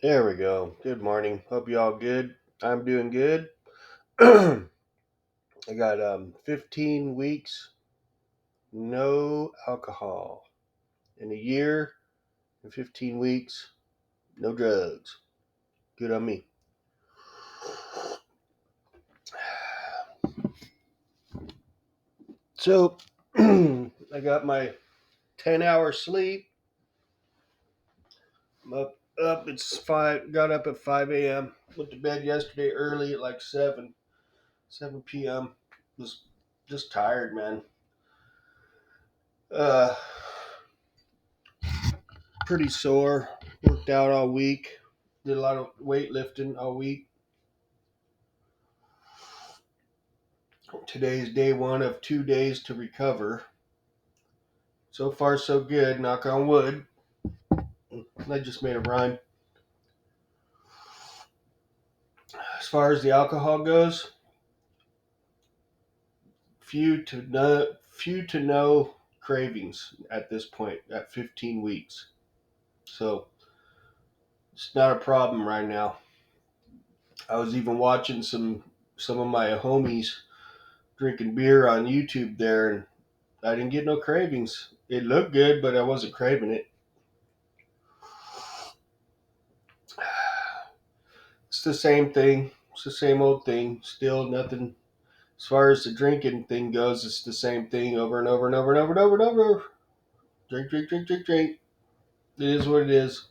There we go. Good morning. Hope you all good. I'm doing good. I got 15 weeks no alcohol. In a year and 15 weeks no drugs. Good on me. So I got my 10-hour sleep. I'm up. It's 5. Got up at 5 a.m. Went to bed yesterday early at like 7 p.m. Was just tired, man. Uh, Pretty sore. Worked out all week. Did a lot of weightlifting all week. Today's day one of 2 days to recover. So far, so good. Knock on wood. I just made a rhyme. As far as the alcohol goes, few to no cravings at this point at 15 weeks. So it's not a problem right now. I was even watching some of my homies drinking beer on YouTube there, and I didn't get no cravings. It looked good, but I wasn't craving it. It's the same thing. It's the same old thing. Still nothing. As far as the drinking thing goes, it's the same thing over and over and over and over and over and over. Drink, drink, drink, drink, drink. It is what it is.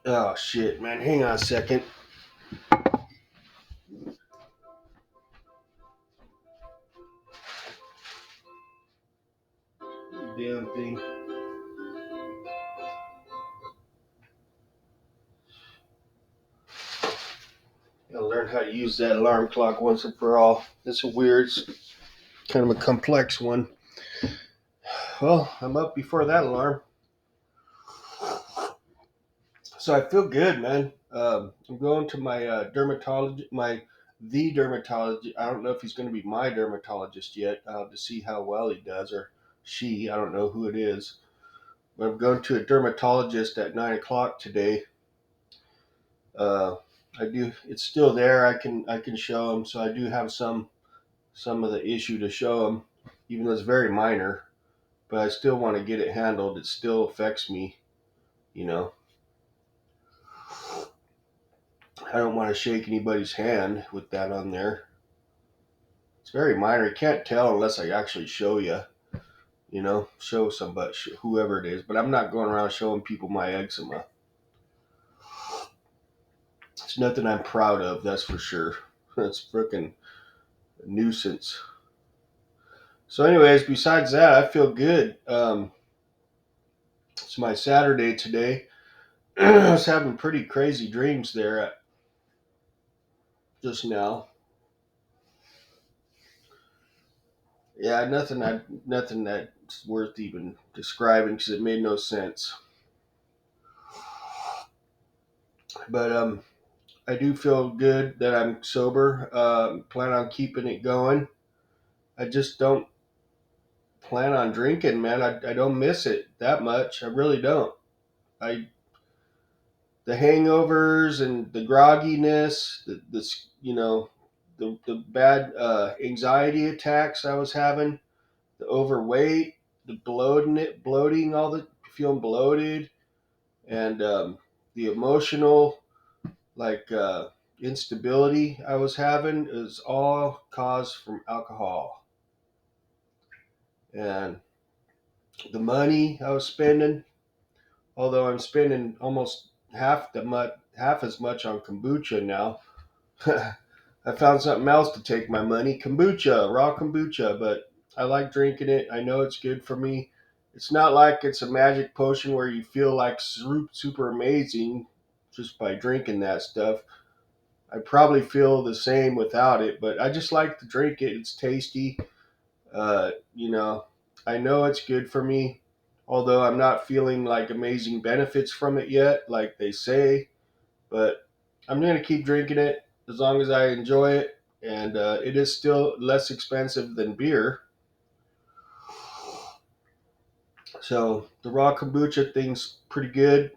Oh shit, man! Hang on a second. Damn thing. Gotta learn how to use that alarm clock once and for all. It's a weird, kind of a complex one. Well, I'm up before that alarm, so I feel good, man. I'm going to my dermatologist, the dermatologist. I don't know if he's going to be my dermatologist yet to see how well he does, or she. I don't know who it is. But I'm going to a dermatologist at 9 o'clock today. Uh, I do. It's still there. I can show him. So I do have some of the issue to show him, even though it's very minor. But I still want to get it handled. It still affects me. You know, I don't want to shake anybody's hand with that on there. It's very minor. You can't tell unless I actually show you. You know, show somebody, whoever it is. But I'm not going around showing people my eczema. It's nothing I'm proud of. That's for sure. It's freaking nuisance. So, anyways, besides that, I feel good. It's my Saturday today. I was having pretty crazy dreams there just now. Yeah, nothing that's worth even describing because it made no sense. But I do feel good that I'm sober. Plan on keeping it going. I just don't plan on drinking, man. I don't miss it that much. I really don't. I The hangovers and the grogginess, the bad anxiety attacks I was having, the overweight, the bloating, all the feeling bloated, and the emotional like instability I was having is all caused from alcohol. And the money I was spending, although I'm spending almost half as much on kombucha now. I found something else to take my money. Kombucha, raw kombucha, but I like drinking it. I know it's good for me. It's not like it's a magic potion where you feel like super amazing just by drinking that stuff. I probably feel the same without it, but I just like to drink it. It's tasty. Uh, you know, I know it's good for me, although I'm not feeling like amazing benefits from it yet, like they say. But I'm going to keep drinking it as long as I enjoy it. And it is still less expensive than beer. So the raw kombucha thing's pretty good.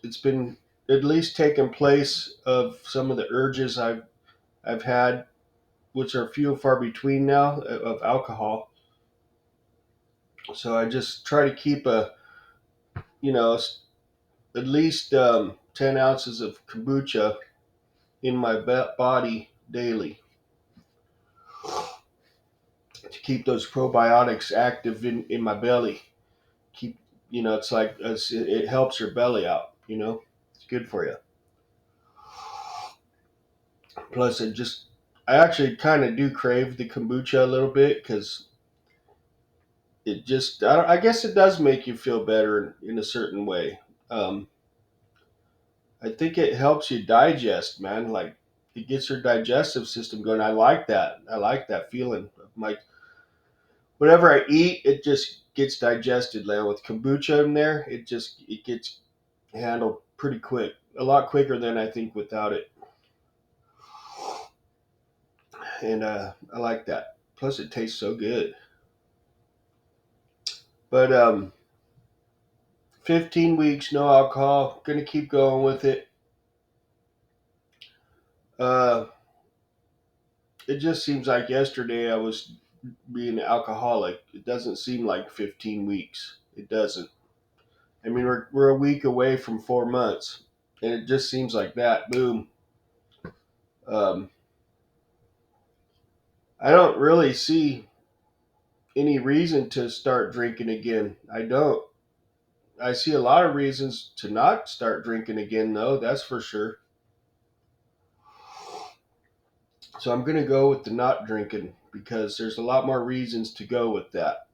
it's been at least taken place of some of the urges I've had, which are few and far between now, of alcohol. So I just try to keep you know, at least 10 ounces of kombucha in my body daily to keep those probiotics active in my belly. Keep, it's like it helps your belly out. It's good for you. Plus, I actually kind of do crave the kombucha a little bit because I guess it does make you feel better in a certain way. Um, I think it helps you digest, man. Like it gets your digestive system going. I like that. I like that feeling. Like whatever I eat, it just gets digested. Like with kombucha in there, it gets handled pretty quick, a lot quicker than I think without it. And I like that. Plus, it tastes so good. But 15 weeks, no alcohol. Gonna keep going with it. Uh, it just seems like yesterday I was being an alcoholic. It doesn't seem like 15 weeks. It doesn't. I mean, we're a week away from 4 months, and it just seems like that. Boom. Um, I don't really see any reason to start drinking again. I don't. I see a lot of reasons to not start drinking again, though. That's for sure. So I'm going to go with the not drinking because there's a lot more reasons to go with that.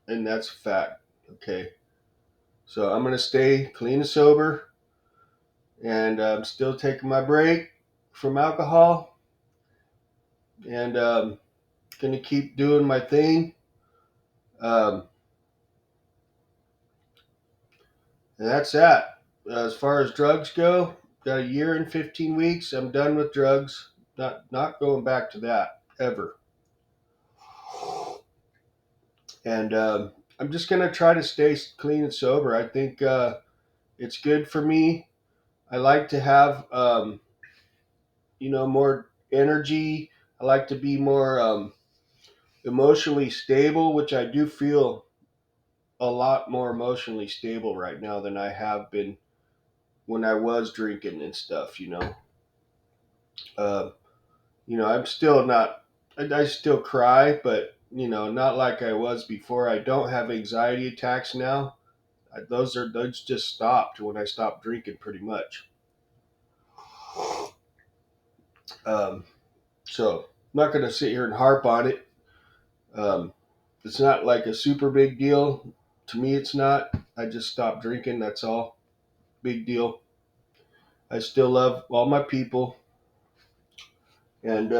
And that's a fact. Okay. So I'm going to stay clean and sober. And I'm still taking my break from alcohol. And going to keep doing my thing. Um, and that's that. As far as drugs go, got a year and 15 weeks. I'm done with drugs. Not going back to that ever. And I'm just going to try to stay clean and sober. I think it's good for me. I like to have, more energy. I like to be more emotionally stable, which I do feel a lot more emotionally stable right now than I have been when I was drinking and stuff. Uh, I'm still not, I still cry, but, not like I was before. I don't have anxiety attacks now. Those just stopped when I stopped drinking pretty much. Um, so I'm not going to sit here and harp on it. Um, it's not like a super big deal. To me, it's not. I just stopped drinking. That's all. Big deal. I still love all my people. And,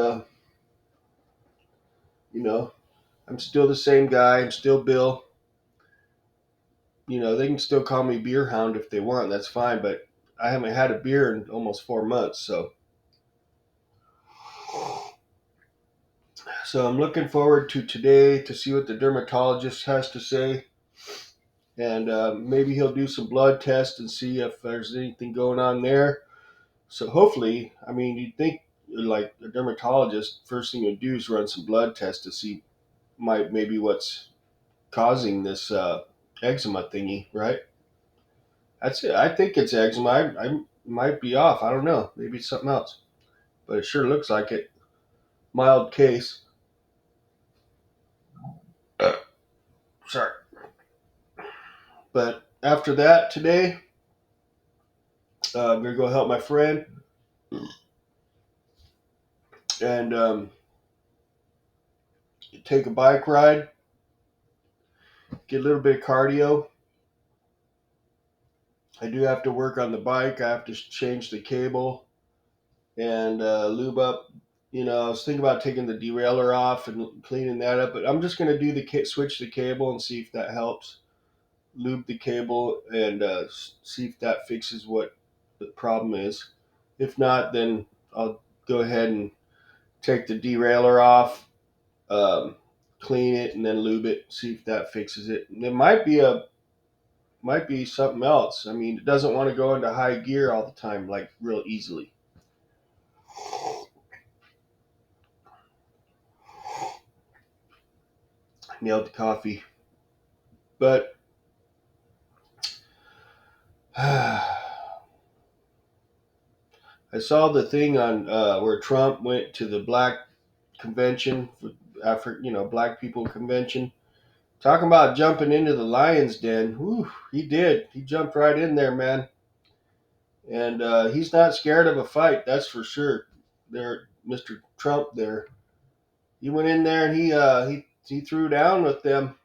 you know, I'm still the same guy. I'm still Bill. They can still call me Beer Hound if they want. That's fine. But I haven't had a beer in almost 4 months. So I'm looking forward to today to see what the dermatologist has to say. And maybe he'll do some blood tests and see if there's anything going on there. So hopefully, I mean, you'd think like a dermatologist, first thing you'd do is run some blood tests to see maybe what's causing this eczema thingy, right? That's it. I think it's eczema. I might be off. I don't know. Maybe it's something else, but it sure looks like it. Mild case. Sorry, but after that today, I'm gonna go help my friend and take a bike ride, get a little bit of cardio. I do have to work on the bike. I have to change the cable and lube up. I was thinking about taking the derailleur off and cleaning that up, but I'm just going to do switch the cable and see if that helps. Lube the cable and see if that fixes what the problem is. If not, then I'll go ahead and take the derailleur off, um, clean it, and then lube it. See if that fixes it. And there might be might be something else. I mean, it doesn't want to go into high gear all the time, like real easily. Nailed the coffee. But I saw the thing on where Trump went to the black convention, black people convention. Talking about jumping into the lion's den. Whew, he did. He jumped right in there, man. And he's not scared of a fight, that's for sure. There, Mr. Trump there. He went in there and he threw down with them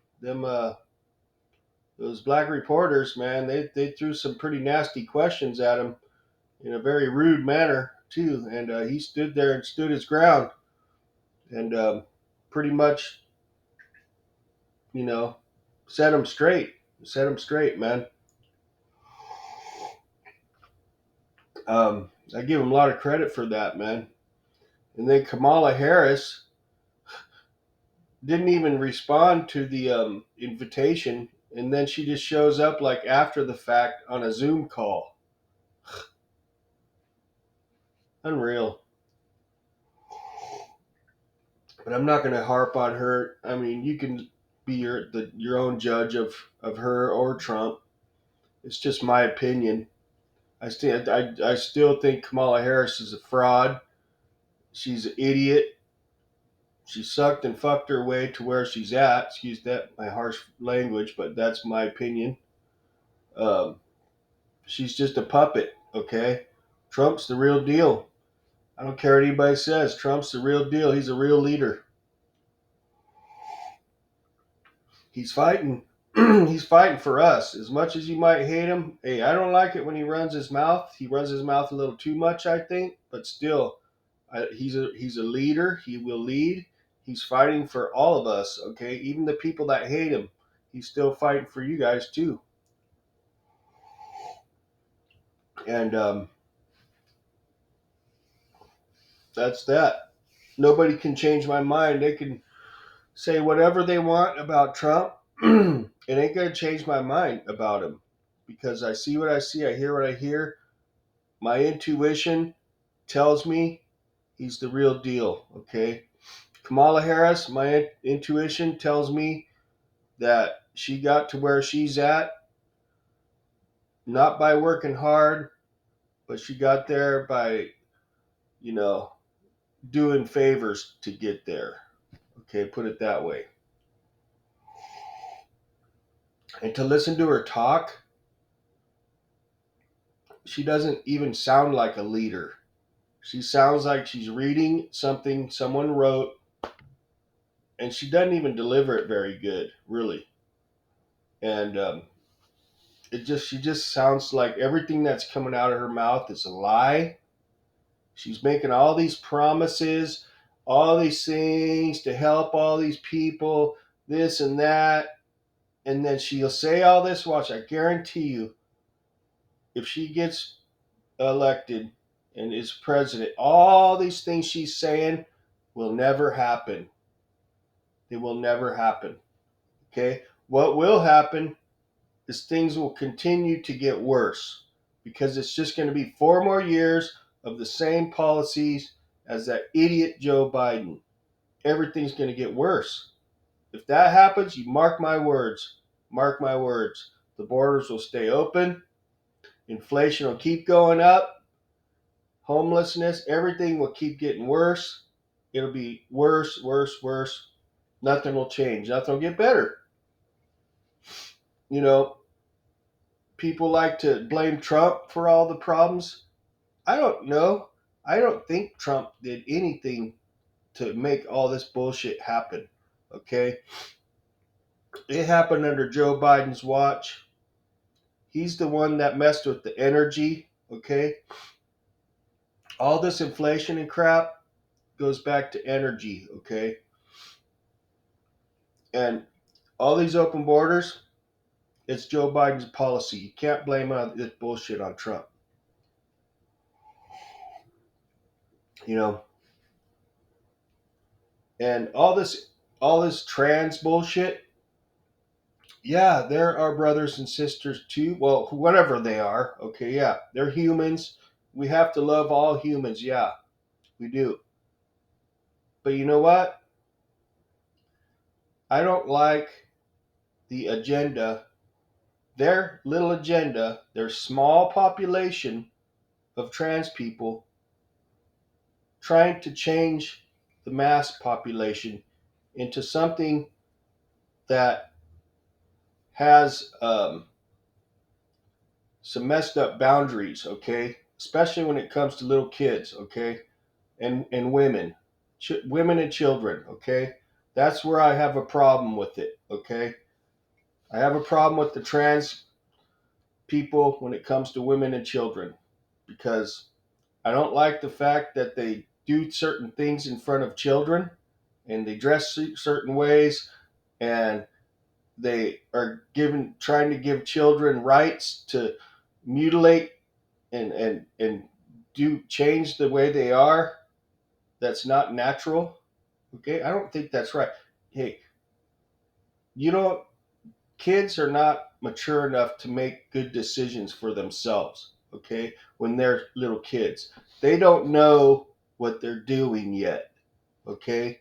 those black reporters, man. They threw some pretty nasty questions at him in a very rude manner too, and he stood there and stood his ground, and pretty much, you know, set him straight, man. I give him a lot of credit for that, man. And then Kamala Harris didn't even respond to the invitation, and then she just shows up like after the fact on a Zoom call. Unreal. But I'm not going to harp on her. I mean, you can be your own judge of her or Trump. It's just my opinion. I still think Kamala Harris is a fraud. She's an idiot. She sucked and fucked her way to where she's at. Excuse that my harsh language, but that's my opinion. Um, she's just a puppet. Okay, Trump's the real deal. I don't care what anybody says. Trump's the real deal. He's a real leader. He's fighting. He's fighting for us. As much as you might hate him, hey, I don't like it when he runs his mouth. He runs his mouth a little too much, I think. But still, he's a leader. He will lead. He's fighting for all of us. Okay, even the people that hate him, he's still fighting for you guys too. And that's that. Nobody can change my mind. They can say whatever they want about Trump. It ain't gonna change my mind about him because I see what I see. I hear what I hear. My intuition tells me he's the real deal. Okay, Kamala Harris. My intuition tells me that she got to where she's at not by working hard, but she got there by, you know, doing favors to get there. Okay, put it that way. And to listen to her talk, she doesn't even sound like a leader. She sounds like she's reading something someone wrote, and she doesn't even deliver it very good, really. And she just sounds like everything that's coming out of her mouth is a lie. She's making all these promises, all these things to help all these people, this and that, and then she'll say all this. Watch, I guarantee you, if she gets elected and is president, all these things she's saying will never happen. They will never happen. Okay? What will happen is things will continue to get worse because it's just going to be 4 more years of the same policies as that idiot Joe Biden. Everything's going to get worse. If that happens, you mark my words. Mark my words. The borders will stay open. Inflation will keep going up. Homelessness, everything will keep getting worse. It'll be worse, worse, worse. Nothing will change. Nothing will get better. You know, people like to blame Trump for all the problems. I don't know. I don't think Trump did anything to make all this bullshit happen. Okay? It happened under Joe Biden's watch. He's the one that messed with the energy. Okay? All this inflation and crap goes back to energy. Okay? And all these open borders, it's Joe Biden's policy. You can't blame this bullshit on Trump. You know, and all this trans bullshit. Yeah, they're our brothers and sisters too. Well, whatever they are. Okay, yeah, they're humans. We have to love all humans. Yeah, we do. But you know what? I don't like the agenda, their little agenda, their small population of trans people trying to change the mass population into something that has some messed up boundaries, okay? Especially when it comes to little kids, okay? And women, women and children, okay? That's where I have a problem with it, okay? I have a problem with the trans people when it comes to women and children because I don't like the fact that they do certain things in front of children and they dress certain ways and they are trying to give children rights to mutilate and do change the way they are. That's not natural. Okay, I don't think that's right. Hey, you know, kids are not mature enough to make good decisions for themselves. Okay, when they're little kids, they don't know what they're doing yet. Okay,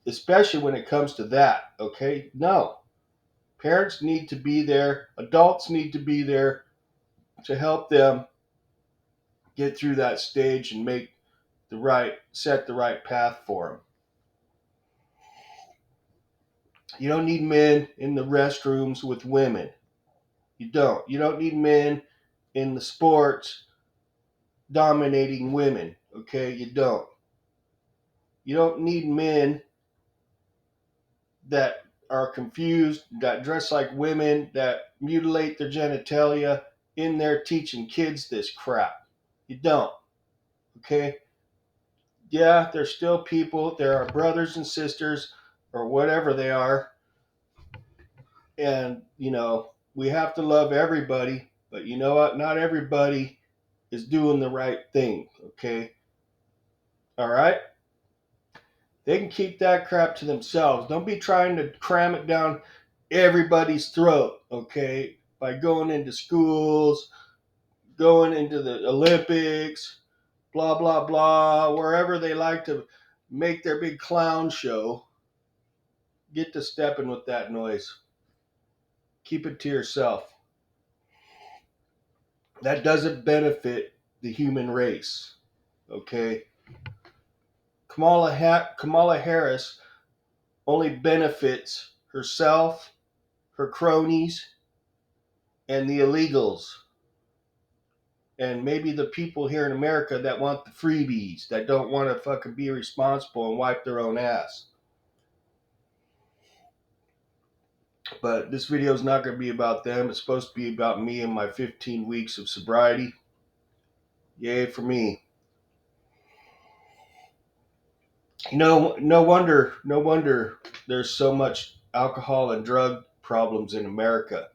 especially when it comes to that. Okay, no, parents need to be there. Adults need to be there to help them get through that stage and set the right path for them. You don't need men in the restrooms with women. You don't. You don't need men in the sports dominating women. Okay, you don't. You don't need men that are confused, that dress like women, that mutilate their genitalia in there teaching kids this crap. You don't. Okay? Yeah, they're still people. They're our brothers and sisters or whatever they are. And, we have to love everybody. But you know what? Not everybody is doing the right thing. Okay? All right? They can keep that crap to themselves. Don't be trying to cram it down everybody's throat, okay? By going into schools, going into the Olympics, blah, blah, blah, wherever they like to make their big clown show. Get to stepping with that noise. Keep it to yourself. That doesn't benefit the human race, okay? Kamala Harris only benefits herself, her cronies, and the illegals, and maybe the people here in America that want the freebies, that don't want to fucking be responsible and wipe their own ass. But this video is not going to be about them. It's supposed to be about me and my 15 weeks of sobriety. Yay for me. No wonder there's so much alcohol and drug problems in America,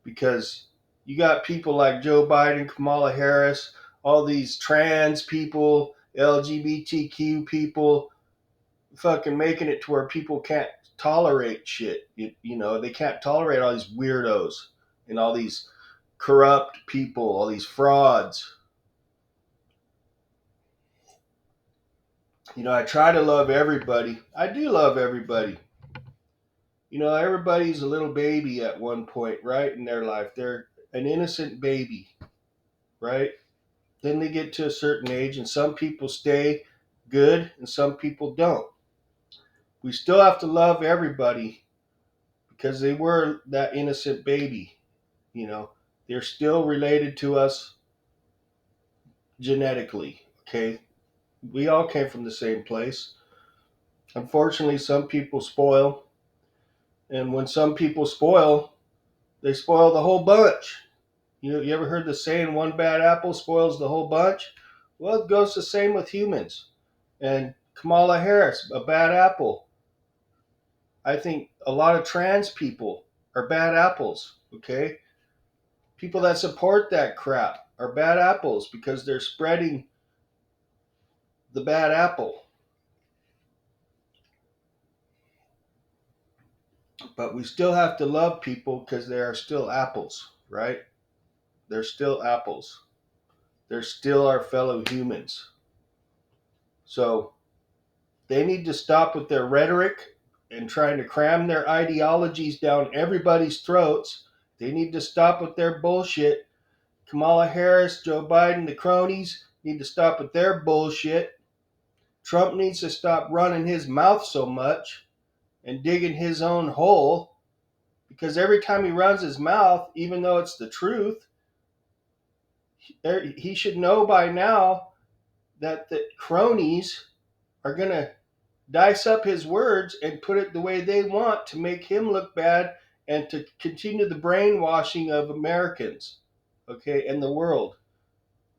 because you got people like Joe Biden, Kamala Harris, all these trans people, LGBTQ people, fucking making it to where people can't tolerate shit. They can't tolerate all these weirdos and all these corrupt people, all these frauds. I try to love everybody. I do love everybody. Everybody's a little baby at one point, right, in their life. They're an innocent baby, right? Then they get to a certain age, and some people stay good and some people don't. We still have to love everybody because they were that innocent baby. They're still related to us genetically, okay? We all came from the same place. Unfortunately, some people spoil, and when some people spoil, they spoil the whole bunch. You ever heard the saying, one bad apple spoils the whole bunch? Well, it goes the same with humans. And Kamala Harris, a bad apple. I think a lot of trans people are bad apples, okay? People that support that crap are bad apples because they're spreading the bad apple. But we still have to love people because they are still apples, right? They're still apples. They're still our fellow humans. So they need to stop with their rhetoric and trying to cram their ideologies down everybody's throats. They need to stop with their bullshit. Kamala Harris, Joe Biden, the cronies need to stop with their bullshit. Trump needs to stop running his mouth so much and digging his own hole, because every time he runs his mouth, even though it's the truth, he should know by now that the cronies are going to dice up his words and put it the way they want to make him look bad and to continue the brainwashing of Americans, okay, and the world,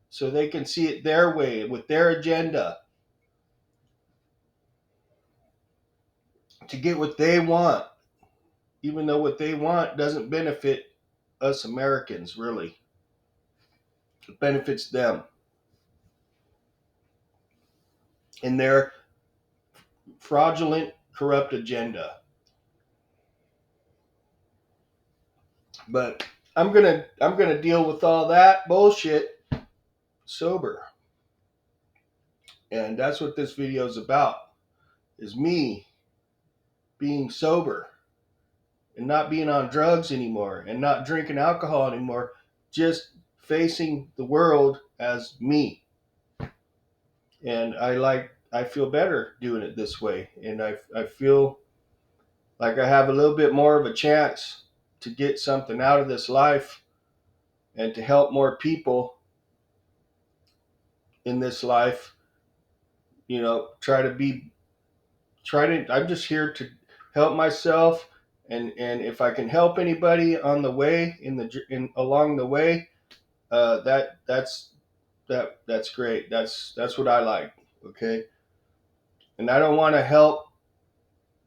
so they can see it their way with their agenda to get what they want, even though what they want doesn't benefit us Americans, really. It benefits them in their fraudulent, corrupt agenda. But I'm gonna deal with all that bullshit sober. And that's what this video is about, is me being sober and not being on drugs anymore and not drinking alcohol anymore, just facing the world as me. And I feel better doing it this way, and I feel like I have a little bit more of a chance to get something out of this life and to help more people in this life. I'm just here to help myself, and if I can help anybody on the way in along the way, that's great. That's what I like. Okay, and I don't want to help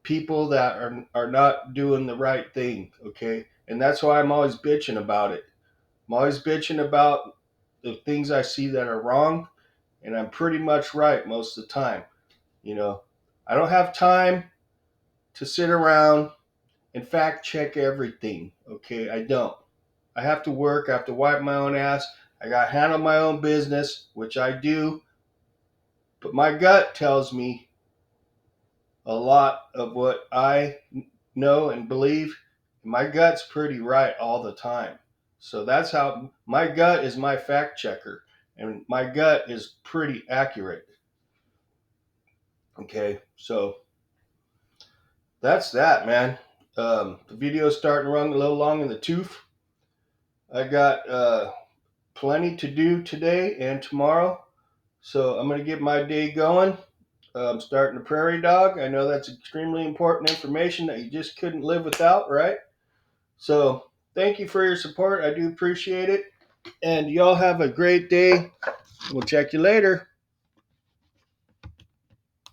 people that are not doing the right thing. Okay, and that's why I'm always bitching about it. I'm always bitching about the things I see that are wrong, and I'm pretty much right most of the time. You know, I don't have time to sit around and fact check everything. Okay, I don't. I have to work. I have to wipe my own ass. I got to handle my own business, which I do. But my gut tells me a lot of what I know and believe. My gut's pretty right all the time. So that's how my gut is my fact checker. And my gut is pretty accurate. Okay, so that's that, man. The video's starting to run a little long in the tooth. I got plenty to do today and tomorrow. So I'm going to get my day going. I'm starting a prairie dog. I know that's extremely important information that you just couldn't live without, right? So thank you for your support. I do appreciate it. And y'all have a great day. We'll check you later.